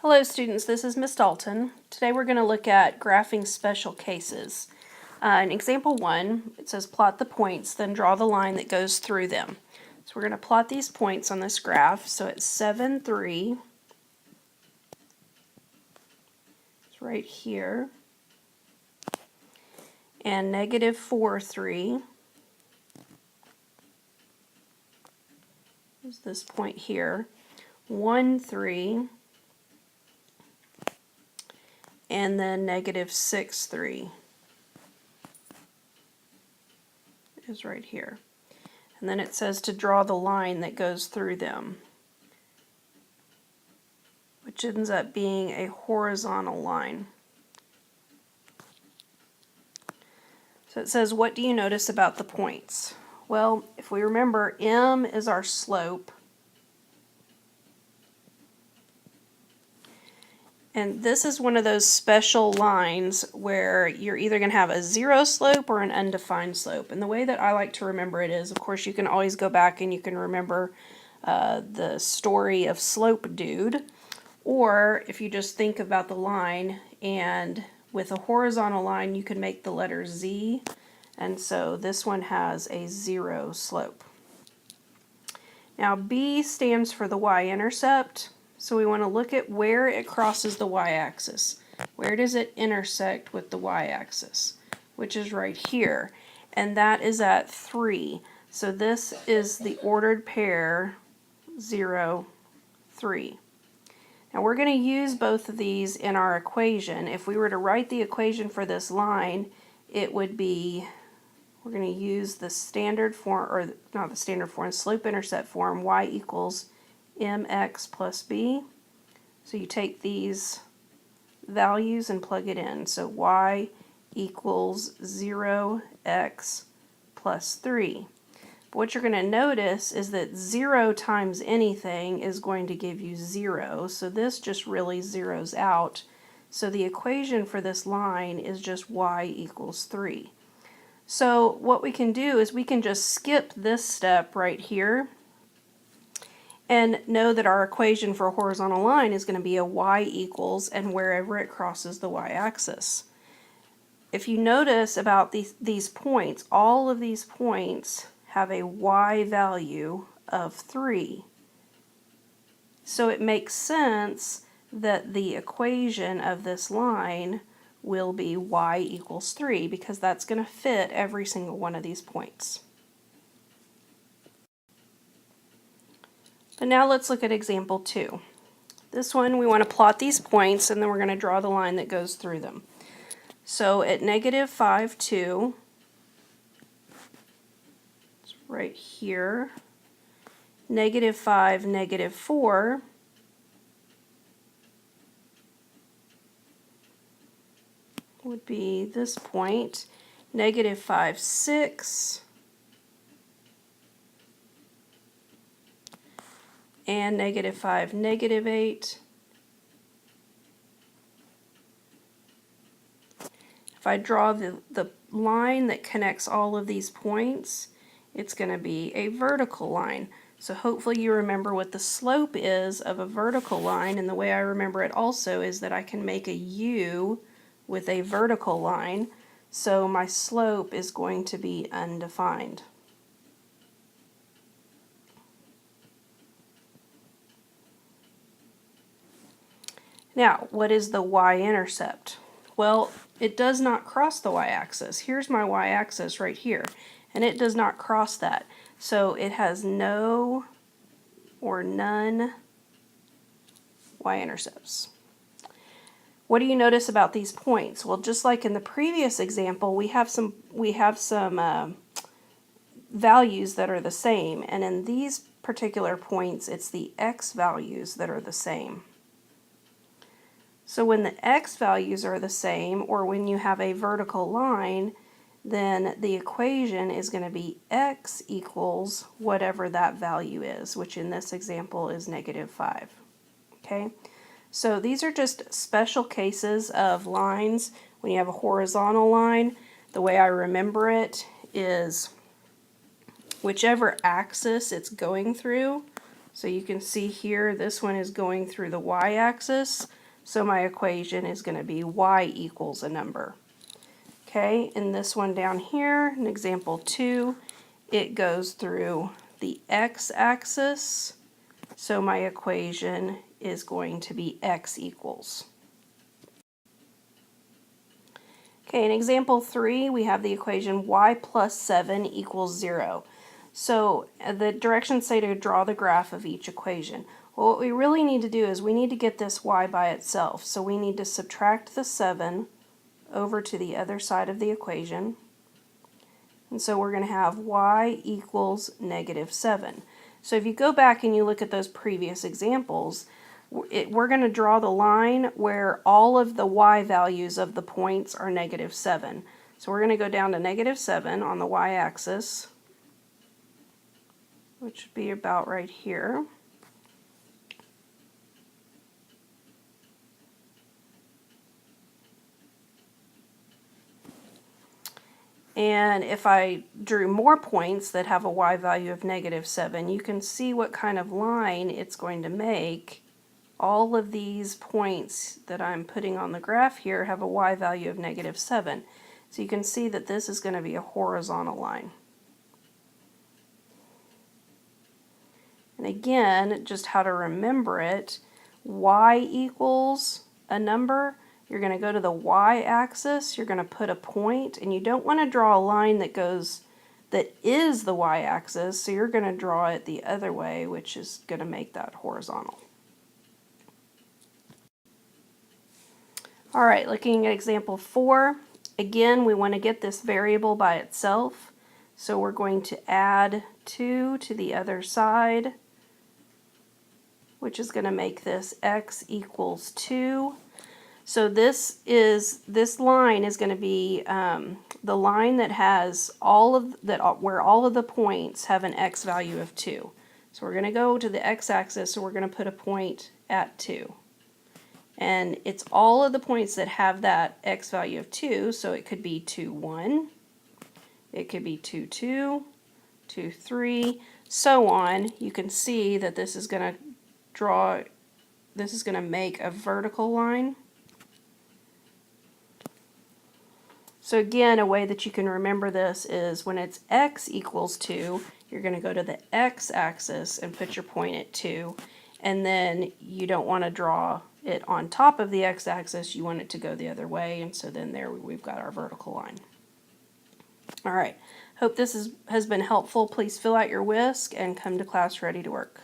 Hello students, this is Miss Dalton. Today we're going to look at graphing special cases. In example 1, it says plot the points, then draw the line that goes through them. So we're going to plot these points on this graph. So it's 7, 3. It's right here. And negative 4, 3. Is this point here. 1, 3. And then negative 6, 3 is right here. And then it says to draw the line that goes through them, which ends up being a horizontal line. So it says, what do you notice about the points? Well, if we remember, M is our slope. And this is one of those special lines where you're either going to have a zero slope or an undefined slope. And the way that I like to remember it is, of course, you can always go back and you can remember the story of Slope Dude. Or if you just think about the line, and with a horizontal line you can make the letter Z. And so this one has a zero slope. Now B stands for the y-intercept. So we want to look at where it crosses the y-axis. Where does it intersect with the y-axis? Which is right here. And that is at 3. So this is the ordered pair 0, 3. Now we're going to use both of these in our equation. If we were to write the equation for this line, it would be, we're going to use the standard form, or not the standard form, slope-intercept form, y equals mx plus b. So you take these values and plug it in. So y equals 0x plus 3. But what you're going to notice is that 0 times anything is going to give you 0. So this just really zeroes out. So the equation for this line is just y equals 3. So what we can do is we can just skip this step right here and know that our equation for a horizontal line is going to be a y equals and wherever it crosses the y-axis. If you notice about these points, all of these points have a y value of 3. So it makes sense that the equation of this line will be y equals 3 because that's going to fit every single one of these points. But now let's look at example 2. This one we want to plot these points and then we're going to draw the line that goes through them. So at negative 5, 2, it's right here, negative 5, negative 4, would be this point, negative 5, 6, and negative 5, negative 8. If I draw the line that connects all of these points, it's going to be a vertical line. So hopefully you remember what the slope is of a vertical line, and the way I remember it also is that I can make a U with a vertical line, so my slope is going to be undefined. Now, what is the y-intercept? Well, it does not cross the y-axis. Here's my y-axis right here, and it does not cross that. So it has no or none y-intercepts. What do you notice about these points? Well, just like in the previous example, we have some values that are the same, and in these particular points, it's the x values that are the same. So when the x values are the same, or when you have a vertical line, then the equation is going to be x equals whatever that value is, which in this example is negative 5. Okay, so these are just special cases of lines. When you have a horizontal line, the way I remember it is whichever axis it's going through. So you can see here, this one is going through the y-axis, so my equation is going to be y equals a number. Okay, and this one down here, in example 2, it goes through the x-axis, so my equation is going to be x equals. Okay, in example 3, we have the equation y plus 7 equals 0. So the directions say to draw the graph of each equation. Well, what we really need to do is we need to get this y by itself. So we need to subtract the 7 over to the other side of the equation. And so we're going to have y equals negative 7. So if you go back and you look at those previous examples, we're going to draw the line where all of the y values of the points are negative 7. So we're going to go down to negative 7 on the y-axis, which would be about right here. And if I drew more points that have a y value of negative 7, you can see what kind of line it's going to make. All of these points that I'm putting on the graph here have a y value of negative 7. So you can see that this is going to be a horizontal line. And again, just how to remember it, y equals a number. You're going to go to the y-axis, you're going to put a point, and you don't want to draw a line that is the y-axis, so you're going to draw it the other way, which is going to make that horizontal. All right, looking at example 4, again, we want to get this variable by itself, so we're going to add 2 to the other side, which is going to make this x equals 2. So this line is going to be the line that has where all of the points have an x value of 2. So we're going to go to the x-axis, so we're going to put a point at 2. And it's all of the points that have that x value of 2, so it could be 2, 1, it could be 2, 2, 2, 3, so on. You can see that this is going to make a vertical line. So again, a way that you can remember this is when it's x equals 2, you're going to go to the x-axis and put your point at 2, and then you don't want to draw it on top of the x-axis, you want it to go the other way, and so then there we've got our vertical line. All right, hope this has been helpful. Please fill out your WISC and come to class ready to work.